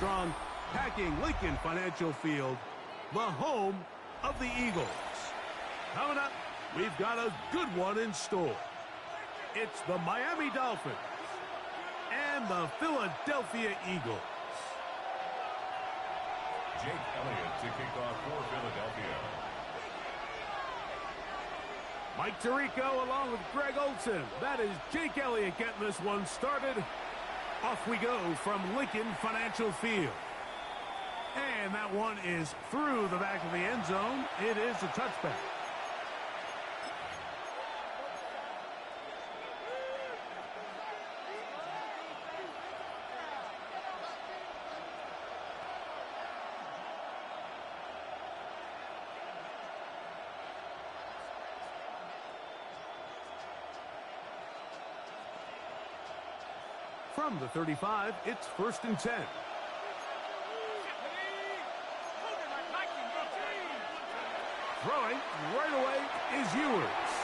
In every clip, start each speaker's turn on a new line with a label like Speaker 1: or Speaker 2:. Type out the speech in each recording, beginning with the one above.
Speaker 1: Armstrong, packing Lincoln Financial Field, the home of the Eagles. Coming up, we've got a good one in store. It's the Miami Dolphins and the Philadelphia Eagles.
Speaker 2: Jake Elliott to kick off for Philadelphia.
Speaker 1: Mike Tirico along with Greg Olson. That is Jake Elliott getting this one started. Off we go from Lincoln Financial Field. And that one is through the back of the end zone. It is a touchback. From the 35, it's 1st and 10. Throwing right away is Ewers.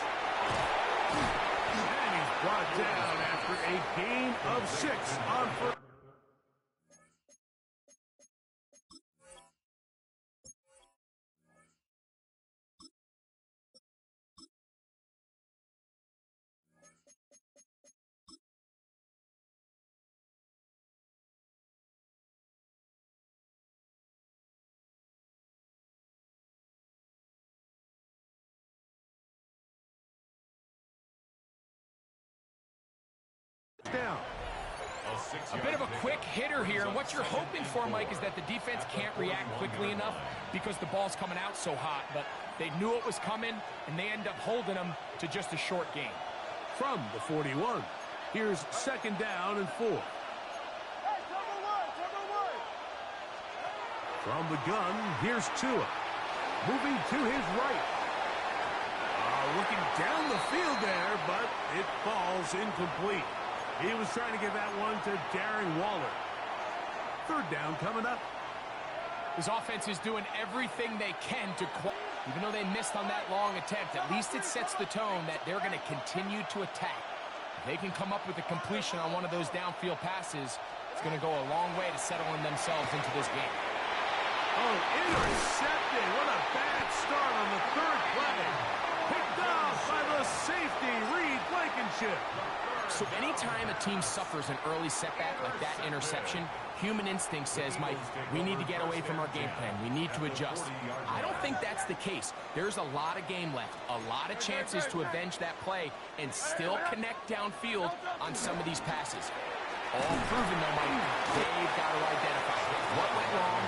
Speaker 1: And he's brought down after a gain of 6 on first. Down.
Speaker 3: A bit of a quick hitter here, and what you're hoping for, Mike, is that the defense can't react quickly enough because the ball's coming out so hot, but they knew it was coming, and they end up holding them to just a short gain.
Speaker 1: From the 41, here's 2nd down and 4. From the gun, here's Tua. Moving to his right. Looking down the field there, but it falls incomplete. He was trying to get that one to Darren Waller. 3rd down coming up.
Speaker 3: His offense is doing everything they can to even though they missed on that long attempt, at least it sets the tone that they're going to continue to attack. If they can come up with a completion on one of those downfield passes, it's going to go a long way to settling themselves into this game.
Speaker 1: Oh, intercepted. What a bad start on the 3rd play. Picked off by the safety, Reed Blankenship.
Speaker 3: So anytime a team suffers an early setback like that interception, human instinct says, Mike, we need to get away from our game plan. We need to adjust. I don't think that's the case. There's a lot of game left, a lot of chances to avenge that play and still connect downfield on some of these passes. All proven, though, Mike, they've got to identify what went wrong.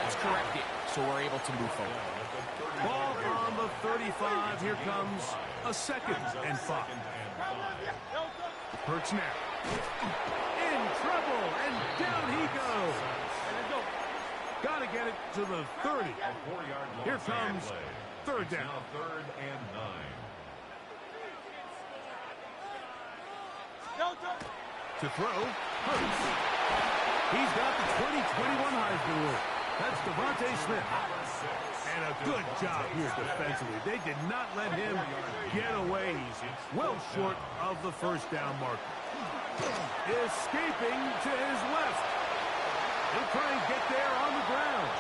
Speaker 3: Let's correct it so we're able to move forward.
Speaker 1: Ball on the 35. Here comes a 2nd and 5. Hurts now. In trouble, and down he goes. Got to get it to the 30. Here comes 3rd down.
Speaker 2: 3rd and 9.
Speaker 1: To throw, Hurts. He's got the 2021 Heisman winner. That's Devontae Smith. And a good job here defensively. They did not let him get away. He's well short of the 1st down marker. Escaping to his left. He'll try and get there on the ground.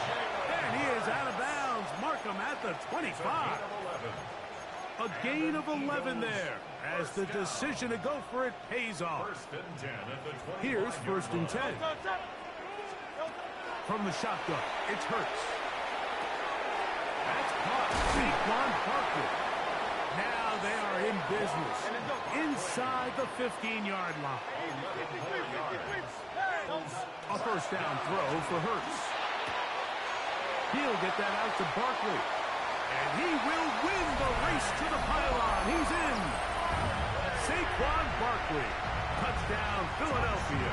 Speaker 1: And he is out of bounds. Mark him at the 25. A gain of 11 there as the decision to go for it pays off. Here's 1st and 10. From the shotgun, it's Hurts. That's caught. Saquon Barkley. Now they are in business. Inside the 15-yard line. A 1st down throw for Hurts. He'll get that out to Barkley. And he will win the race to the pylon. He's in. Saquon Barkley. Touchdown, Philadelphia.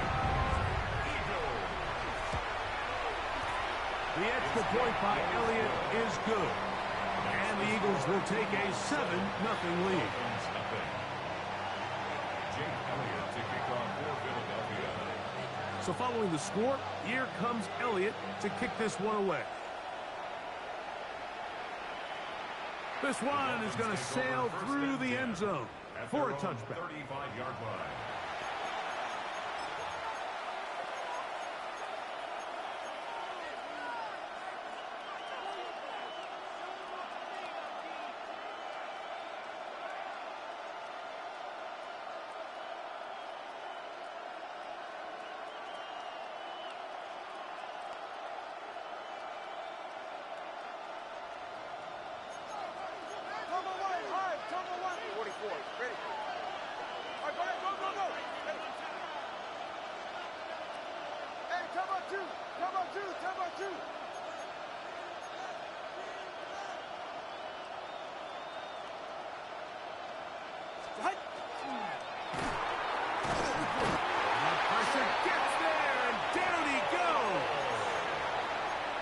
Speaker 1: The extra point by Elliott is good. And the Eagles will take a 7-0 lead.
Speaker 2: Jake Elliott to kick off for Philadelphia.
Speaker 1: So following the score, here comes Elliott to kick this one away. This one is going to sail through the end zone for a touchback.
Speaker 2: 35-yard line.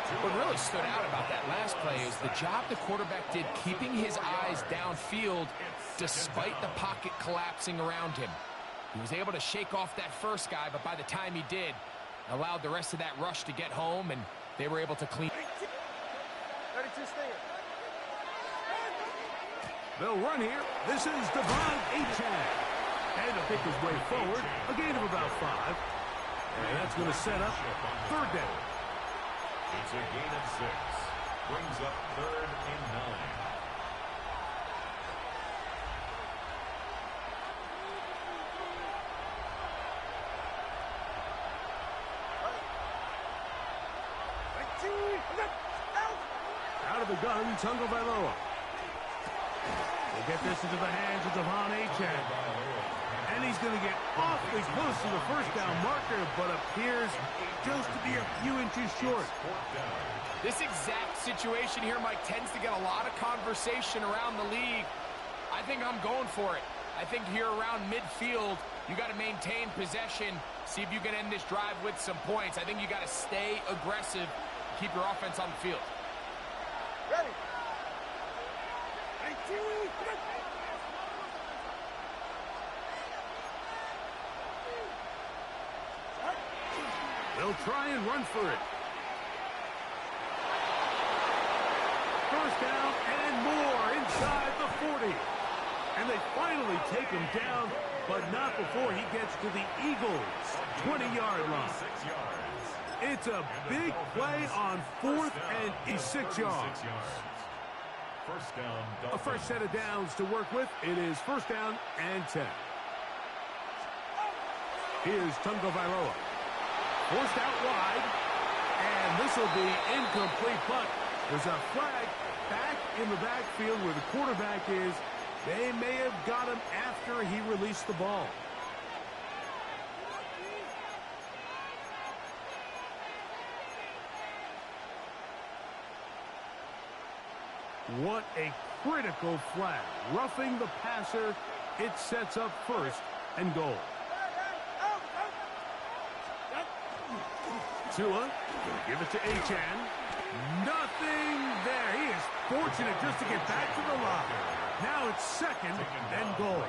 Speaker 3: What really stood out about that last play is the job the quarterback did keeping his eyes downfield despite the pocket collapsing around him. He was able to shake off that first guy, but by the time he did, allowed the rest of that rush to get home, and they were able to clean.
Speaker 4: 32 stand.
Speaker 1: They'll run here. This is Devon Achane. And to pick his way forward, a gain of about 5. And that's going to set up third down.
Speaker 2: It's a gain of 6. Brings up 3rd and 9.
Speaker 1: Out of the gun, Tagovailoa. We'll get this into the hands of Devon Achane. And he's going to get awfully close to the first down marker, but appears just to be a few inches short.
Speaker 3: This exact situation here, Mike, tends to get a lot of conversation around the league. I think I'm going for it. I think here around midfield, you got to maintain possession, see if you can end this drive with some points. I think you got to stay aggressive, keep your offense on the field.
Speaker 4: Ready.
Speaker 1: They'll try and run for it. First down and more inside the 40. And they finally take him down, but not before he gets to the Eagles' 20-yard line. It's a big play on 4th and 6 yards.
Speaker 2: First down.
Speaker 1: A fresh set of downs to work with. It is first down and 10. Here's Tagovailoa. Forced out wide. And this will be incomplete, but there's a flag back in the backfield where the quarterback is. They may have got him after he released the ball. What a critical flag. Roughing the passer, it sets up first and goal. Tua, give it to Achane. Nothing there. He is fortunate just to get back to the line. Now it's second and goal.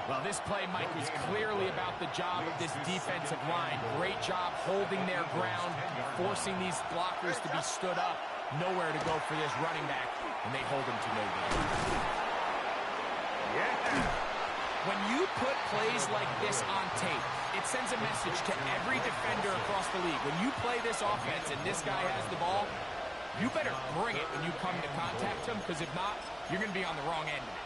Speaker 3: Well, this play, Mike, was clearly about the job of this defensive line. Great job holding their ground, forcing these blockers to be stood up. Nowhere to go for this running back, and they hold him to no gain.
Speaker 1: Yeah.
Speaker 3: When you put plays like this on tape, it sends a message to every defender across the league. When you play this offense and this guy has the ball, you better bring it when you come to contact him, because if not, you're going to be on the wrong end of it.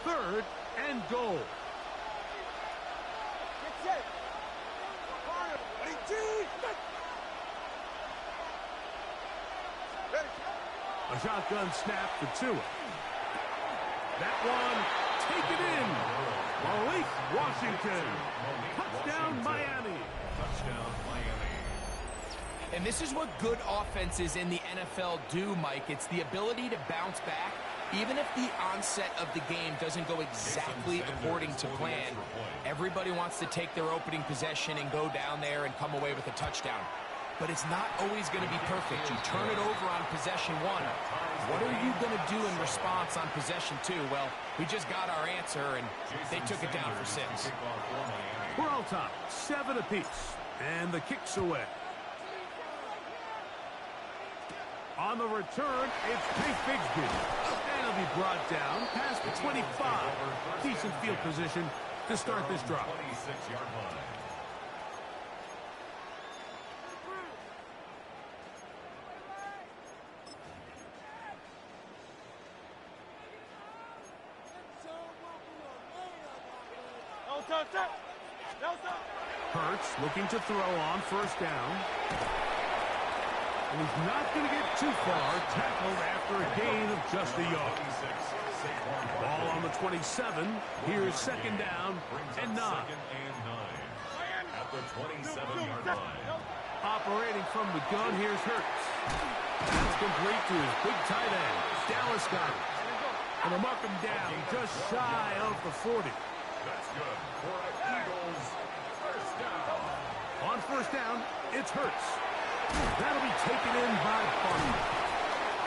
Speaker 1: Third and goal. A shotgun snap for Tua. That one taken in. Malik Washington. Touchdown Miami.
Speaker 2: Touchdown Miami.
Speaker 3: And this is what good offenses in the NFL do, Mike. It's the ability to bounce back. Even if the onset of the game doesn't go exactly according to plan, everybody wants to take their opening possession and go down there and come away with a touchdown. But it's not always going to be perfect. You turn it over on possession 1. What are you going to do in response on possession 2? Well, we just got our answer, and they took it down for 6.
Speaker 1: We're all tied, 7 apiece, and the kick's away. On the return, it's Tank Bigsby. And he'll be brought down past the 25. Decent field position to start this drive.
Speaker 2: 26-yard line.
Speaker 1: Hurts looking to throw on first down. And he's not going to get too far. Tackled after a gain of just a yard. Ball on the 27. Here's second down and 9.
Speaker 2: At the 27-yard line.
Speaker 1: Operating from the gun, here's Hurts. That's complete to his big tight end. Dallas got it. And they'll mark him down just shy of the 40.
Speaker 2: That's good for the Eagles. First down.
Speaker 1: On first down, it's Hurts. That'll be taken in by Bunny.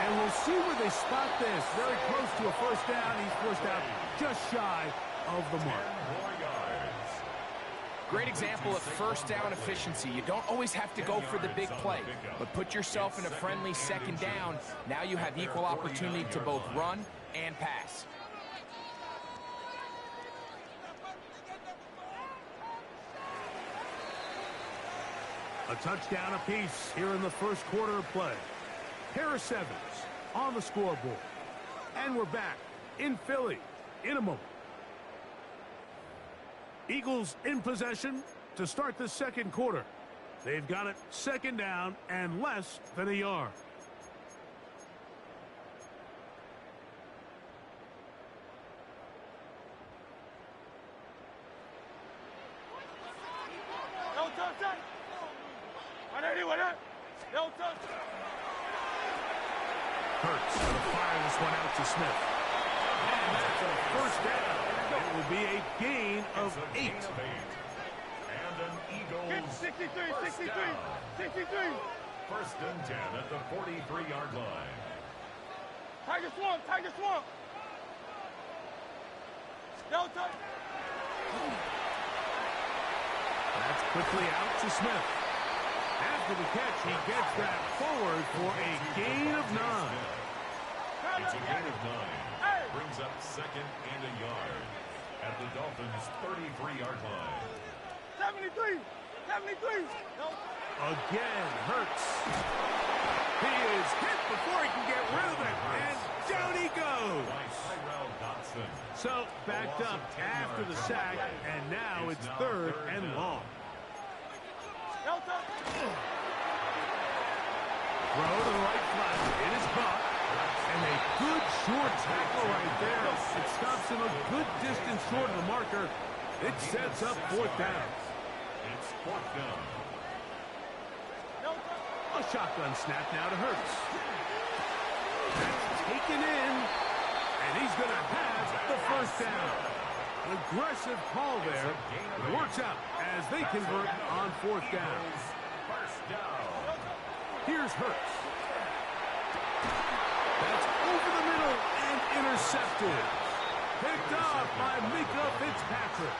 Speaker 1: And we'll see where they spot this. Very close to a first down. He's forced out just shy of the mark.
Speaker 2: 10 more yards.
Speaker 3: Great example of first down efficiency. You don't always have to go for the big play, but put yourself in a friendly second down. Now you have equal opportunity to both run and pass.
Speaker 1: A touchdown apiece here in the first quarter of play. Pair of sevens on the scoreboard. And we're back in Philly in a moment. Eagles in possession to start the second quarter. They've got it second down and less than a yard.
Speaker 4: No touch. No touch.
Speaker 1: Hurts going to fire this one out to Smith. And that's a first down. It will be a gain of 8.
Speaker 2: And an Eagles
Speaker 4: 63.
Speaker 2: First and 10 at the 43-yard line.
Speaker 4: Tiger swamp. No touch.
Speaker 1: That's quickly out to Smith. After the catch, he gets that forward for a gain of 9.
Speaker 2: It's a gain of 9. Brings up second and a yard at the Dolphins' 33-yard line.
Speaker 4: 73. No.
Speaker 1: Again, Hurts. He is hit before he can get rid of it, and down he goes. So backed up after the sack, and now it's third and long.
Speaker 4: No touch.
Speaker 1: Throw to the right flat. It is caught. And a good short tackle right there. It stops him a good distance short of the marker. It sets up fourth down.
Speaker 2: It's fourth down.
Speaker 4: No touch.
Speaker 1: A shotgun snap now to Hurts. That's taken in. And he's going to have the first down. An aggressive call there. It works out as they convert on fourth down.
Speaker 2: First down.
Speaker 1: Here's Hurts. That's over the middle and intercepted. Picked up by Mika Fitzpatrick.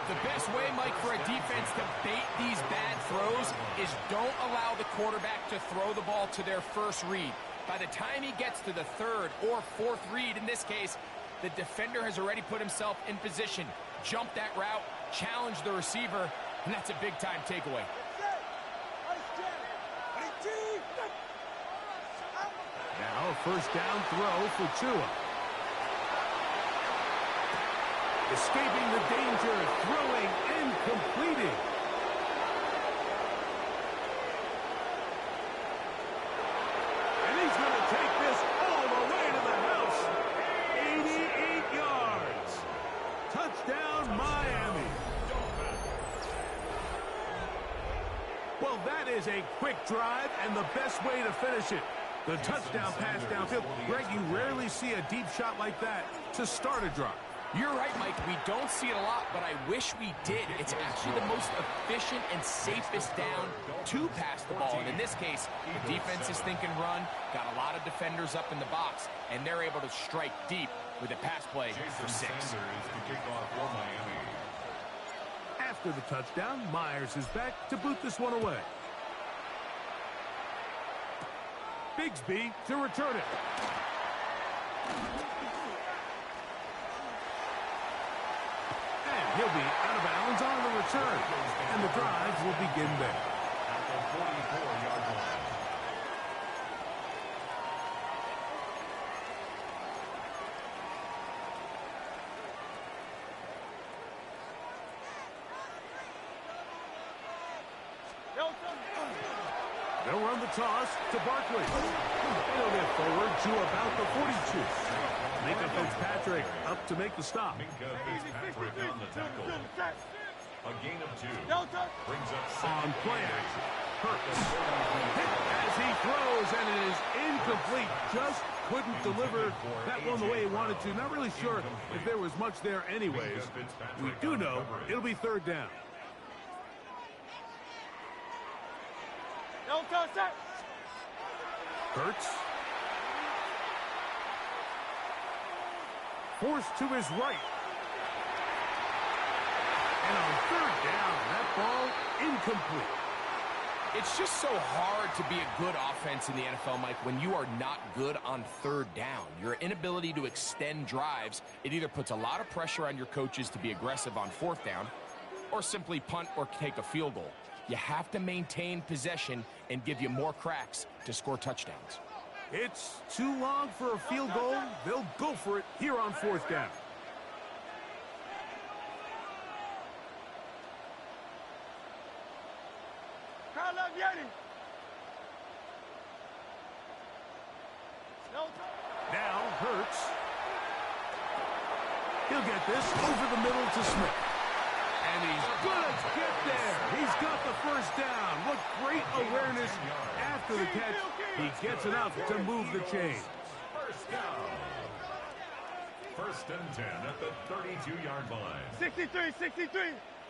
Speaker 3: The best way, Mike, for a defense to bait these bad throws is don't allow the quarterback to throw the ball to their first read. By the time he gets to the third or fourth read, in this case, the defender has already put himself in position, jump that route, challenge the receiver, and that's a big-time takeaway.
Speaker 1: Now a first down throw for Tua. Escaping the danger, throwing and completing. And he's going to take this all the way to the house. 88 yards. Touchdown, Miami. Well, that is a quick drive and the best way to finish it. The touchdown pass downfield. Greg, you rarely see a deep shot like that to start a drive.
Speaker 3: You're right, Mike. We don't see it a lot, but I wish we did. It's actually the most efficient and safest down to pass the ball. And in this case, the defense is thinking run, got a lot of defenders up in the box, and they're able to strike deep with a pass play for 6.
Speaker 1: After the touchdown, Myers is back to boot this one away. Bigsby to return it. And he'll be out of bounds on the return. And the drive will begin there.
Speaker 2: At the 44-yard line.
Speaker 1: They'll run the toss to Barkley. They'll get forward to about the 42. Mika Fitzpatrick up to make the stop.
Speaker 2: Mika Fitzpatrick on the tackle. A gain of 2.
Speaker 4: No touch.
Speaker 2: Brings up
Speaker 1: On
Speaker 2: second
Speaker 1: play
Speaker 2: and
Speaker 1: action.
Speaker 2: 8.
Speaker 1: Hurts. Hit as he throws, and it is incomplete. Just couldn't deliver that one the way he wanted to. Not really sure if there was much there anyways. We do know it'll be third down.
Speaker 4: No touch, set.
Speaker 1: Hurts. Forced to his right. And on third down, that ball incomplete.
Speaker 3: It's just so hard to be a good offense in the NFL, Mike, when you are not good on third down. Your inability to extend drives, it either puts a lot of pressure on your coaches to be aggressive on fourth down or simply punt or take a field goal. You have to maintain possession and give you more cracks to score touchdowns.
Speaker 1: It's too long for a field goal. They'll go for it here on fourth down. Now Hurts. He'll get this over the middle to Smith. And he's gonna get there. He's got the first down. What great awareness after the catch. He gets enough to move the chains.
Speaker 2: First down. First and 10 at the 32-yard line.
Speaker 4: 63, 63,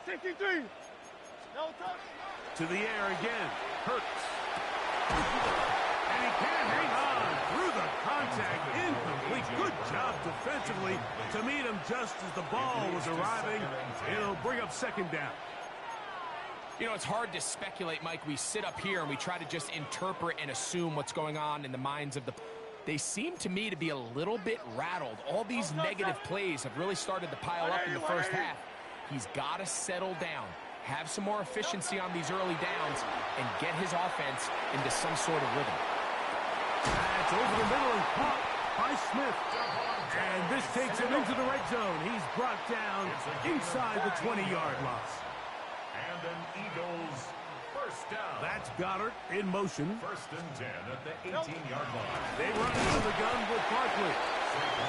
Speaker 4: 63. No touch.
Speaker 1: To the air again. Hurts. And he can't hang on through the contact. Incomplete. Good job defensively to meet him just as the ball was arriving. It'll bring up second down.
Speaker 3: You know, it's hard to speculate, Mike. We sit up here and we try to just interpret and assume what's going on in the minds of the... They seem to me to be a little bit rattled. All these negative plays have really started to pile up in the first half. He's got to settle down, have some more efficiency on these early downs, and get his offense into some sort of rhythm.
Speaker 1: That's over the middle and caught by Smith. And this takes him into the red zone. He's brought down inside the 20-yard line.
Speaker 2: And an Eagles first down.
Speaker 1: That's Goddard in motion.
Speaker 2: First and 10 at the 18-yard line.
Speaker 1: They run into the gun with Barkley.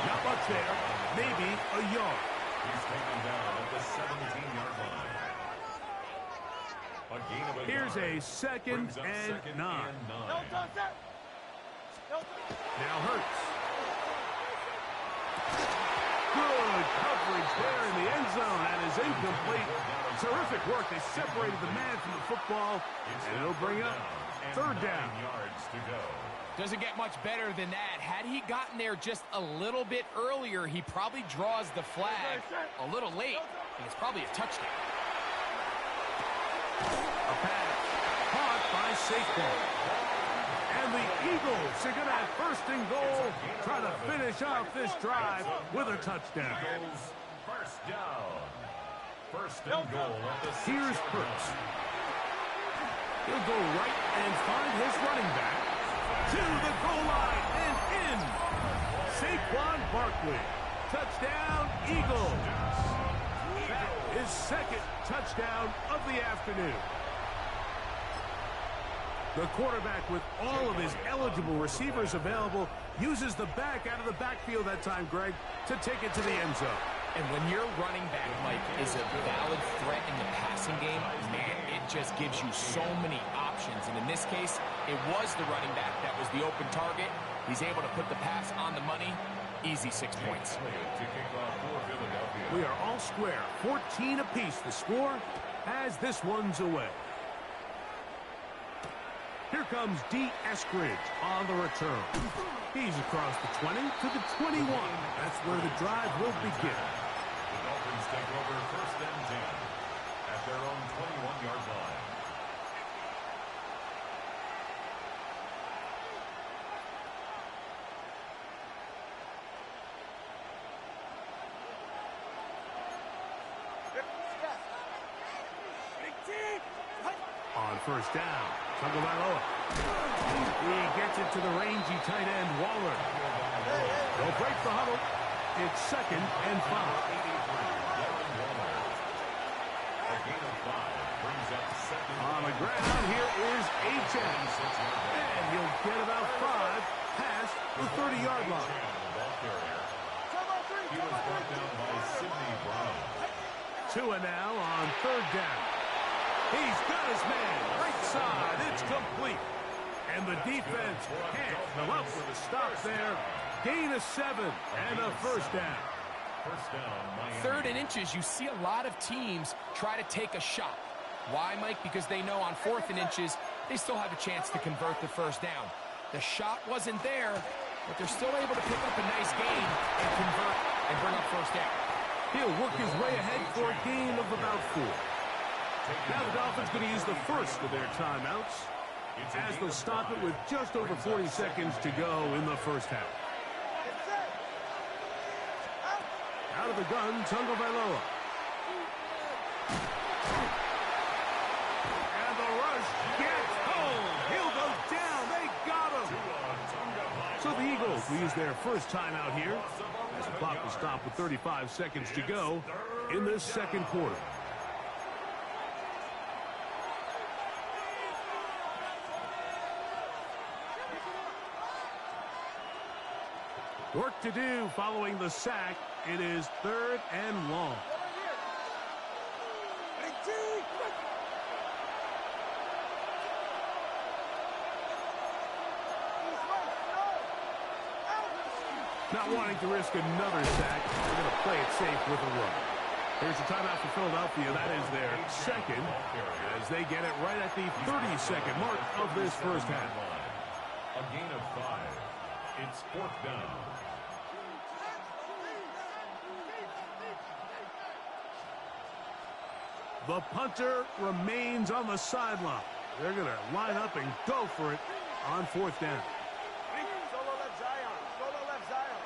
Speaker 1: Not much there. Maybe a yard.
Speaker 2: He's taken down at the 17-yard line. A gain of a
Speaker 1: Here's
Speaker 2: yard.
Speaker 1: a second and 9.
Speaker 4: No touch, set. No touch.
Speaker 1: Now Hurts. Good coverage there in the end zone. That is incomplete. Terrific work. They separated the man from the football, and it'll bring up third down.
Speaker 2: Yards to go.
Speaker 3: Doesn't get much better than that. Had he gotten there just a little bit earlier, he probably draws the flag a little late, and it's probably a touchdown.
Speaker 1: A pass caught by Saquon. And the Eagles are going to have first and goal, try to finish off this drive with a touchdown.
Speaker 2: Eagles first down. First and goal at the 6-yard
Speaker 1: Here's Hurts.
Speaker 2: line.
Speaker 1: He'll go right and find his running back to the goal line and in. Saquon Barkley. Touchdown, Eagles. That is second touchdown of the afternoon. The quarterback, with all of his eligible receivers available, uses the back out of the backfield that time, Greg, to take it to the end zone.
Speaker 3: And when your running back, Mike, is a valid threat in the passing game, man, it just gives you so many options. And in this case, it was the running back that was the open target. He's able to put the pass on the money. Easy 6 points.
Speaker 1: We are all square. 14 apiece the score as this one's away. Here comes D. Eskridge on the return. He's across the 20 to the 21. That's where the drive will begin.
Speaker 2: The Dolphins take over first and 10 at their own 21-yard line.
Speaker 1: On first down, Tagovailoa. He gets it to the rangy tight end, Waller. They'll break the huddle. It's second and 5.
Speaker 2: A gain of 5 brings up second.
Speaker 1: On the ground, here is H.M. And he'll get about 5 past the 30-yard line.
Speaker 2: He was brought down by Sidney Brown.
Speaker 1: Tua now on third down. He's got his man. Right side. It's complete. And the defense can't come up with a stop there. Gain of 7 and a first down.
Speaker 2: First down, Miami.
Speaker 3: 3rd and inches, you see a lot of teams try to take a shot. Why, Mike? Because they know on 4th and inches, they still have a chance to convert the first down. The shot wasn't there, but they're still able to pick up a nice gain and convert and bring up first down.
Speaker 1: He'll work his way ahead for a gain of about 4. Now the Dolphins going to use the first of their timeouts, as they'll stop it with just over 40 seconds to go in the first half. Out of the gun, Tagovailoa. And the rush gets home. He'll go down. They got him. So the Eagles will use their first timeout here, as the clock will stop with 35 seconds to go in this second quarter. Work to do following the sack. It is 3rd and long. Not wanting to risk another sack, they're going to play it safe with a run. Here's a timeout for Philadelphia. That is their second, as they get it right at the 30-second mark of this first half.
Speaker 2: A gain of 5. It's 4th down.
Speaker 1: The punter remains on the sideline. They're going to line up and go for it on 4th down.
Speaker 4: Solo left Zion. Solo left Zion.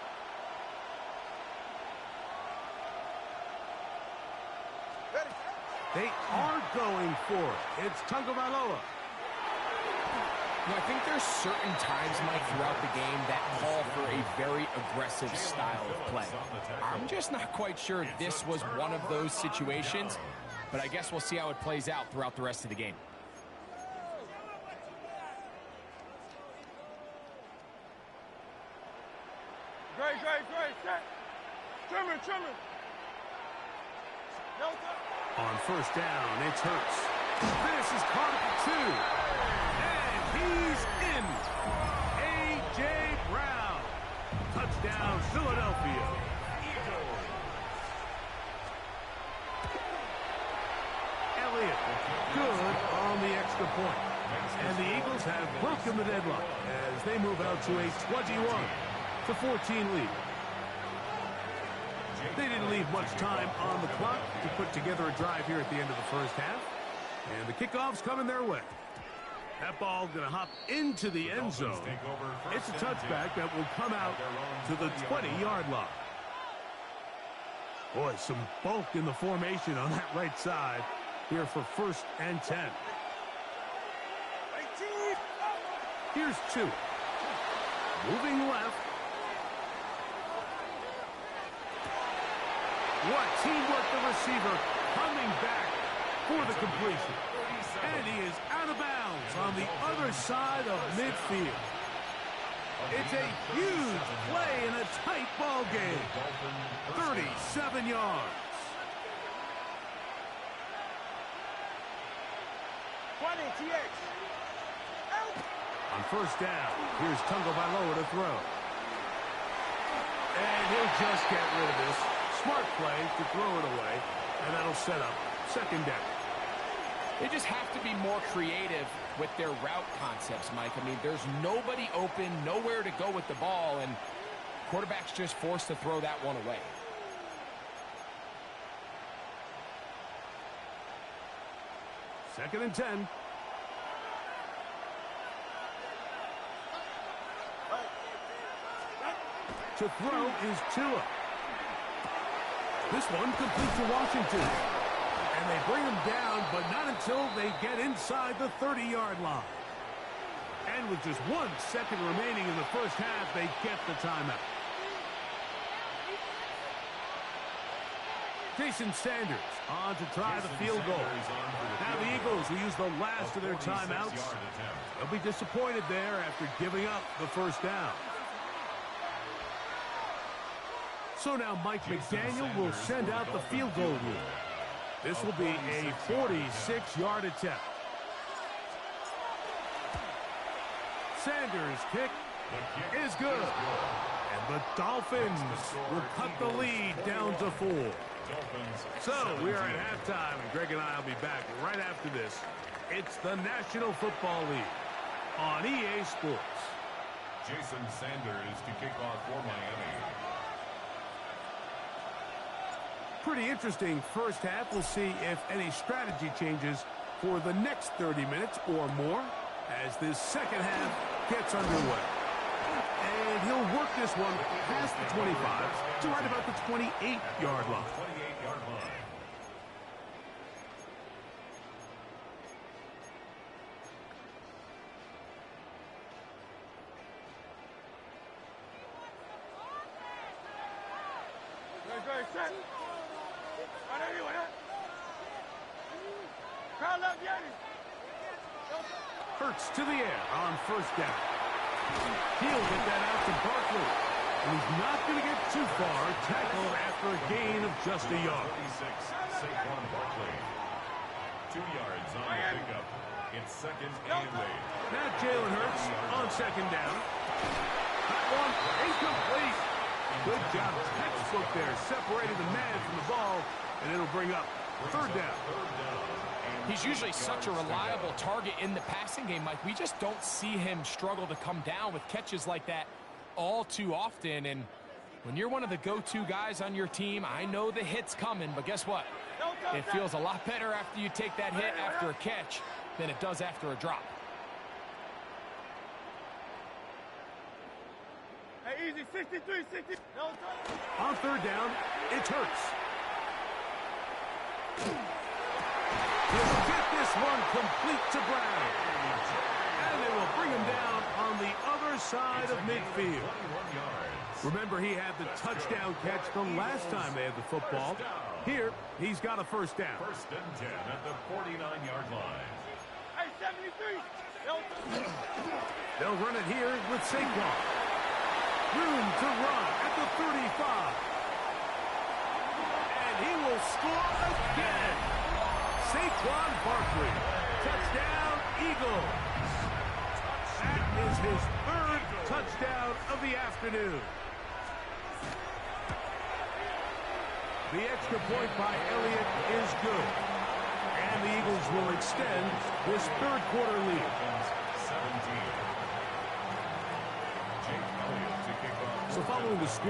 Speaker 4: Ready.
Speaker 1: They are going for it. It's Tagovailoa.
Speaker 3: I think there's certain times, Mike, throughout the game that call for a very aggressive style of play. I'm just not quite sure this was one of those situations, but I guess we'll see how it plays out throughout the rest of the game.
Speaker 4: Great. Trimmer. No good.
Speaker 1: On first down, it's Hurts. This is caught at 2. And he's in. A.J. Brown. Touchdown, Philadelphia. Elliott, good on the extra point. And the Eagles have broken the deadlock as they move out to a 21-14 lead. They didn't leave much time on the clock to put together a drive here at the end of the first half. And the kickoff's coming their way. That ball going to hop into the end zone. It's a touchback that will come out to the 20-yard line. Boy, some bulk in the formation on that right side here for 1st and 10. Here's 2. Moving left. What teamwork, the receiver coming back for the completion. And he is out of bounds on the other side of midfield. It's a huge play in a tight ball game. 37 yards.
Speaker 4: 20 TX.
Speaker 1: On first down, here's Tagovailoa to throw. And he'll just get rid of this. Smart play to throw it away, and that'll set up 2nd down.
Speaker 3: They just have to be more creative with their route concepts, Mike. I mean, there's nobody open, nowhere to go with the ball, and quarterback's just forced to throw that one away.
Speaker 1: Second and 10. To throw is Tua. This one complete to Washington. And they bring him down, but not until they get inside the 30-yard line. And with just 1 second remaining in the first half, they get the timeout. Jason Sanders on to try the field goal. Now the Eagles will use the last of their timeouts. They'll be disappointed there after giving up the first down. So now Mike McDaniel will send out the field goal rule. This will be a 46-yard attempt. Sanders' kick is good. And the Dolphins will cut the lead down to 4. So we are at halftime, and Greg and I will be back right after this. It's the National Football League on EA Sports.
Speaker 2: Jason Sanders to kick off for Miami.
Speaker 1: Pretty interesting first half. We'll see if any strategy changes for the next 30 minutes or more as this second half gets underway. And he'll work this one past the 25 to right about the 28-yard line.
Speaker 2: 28-yard line.
Speaker 1: Hurts to the air on first down. He'll get that out to Barkley. And he's not going to get too far. Tackled after a gain of just a yard.
Speaker 2: 36, Saquon Barkley. 2 yards on the pickup. It's second and 8.
Speaker 1: Now Jalen Hurts on second down. That one incomplete. Good job. Textbook there. Separating the man from the ball. And it'll bring up third down.
Speaker 3: He's usually such a reliable target in the passing game, Mike. We just don't see him struggle to come down with catches like that all too often. And when you're one of the go-to guys on your team, I know the hit's coming, but guess what? It feels a lot better after you take that hit after a catch than it does after a drop.
Speaker 4: Hey, easy, 63, 60.
Speaker 1: On third down, it's Hurts. He'll get this one complete to Brown. And they will bring him down on the other side of midfield. Remember, he had the touchdown catch the last time they had the football. Here, he's got a first down.
Speaker 2: First and 10 at the 49-yard line.
Speaker 4: Hey, 73.
Speaker 1: They'll run it here with Saquon. Room to run at the 35. And he will score again. Saquon Barkley. Touchdown, Eagles. That is his third touchdown of the afternoon. The extra point by Elliott is good. And the Eagles will extend this third quarter lead.
Speaker 2: 17. Jake Elliott to kick off.
Speaker 1: So following the score.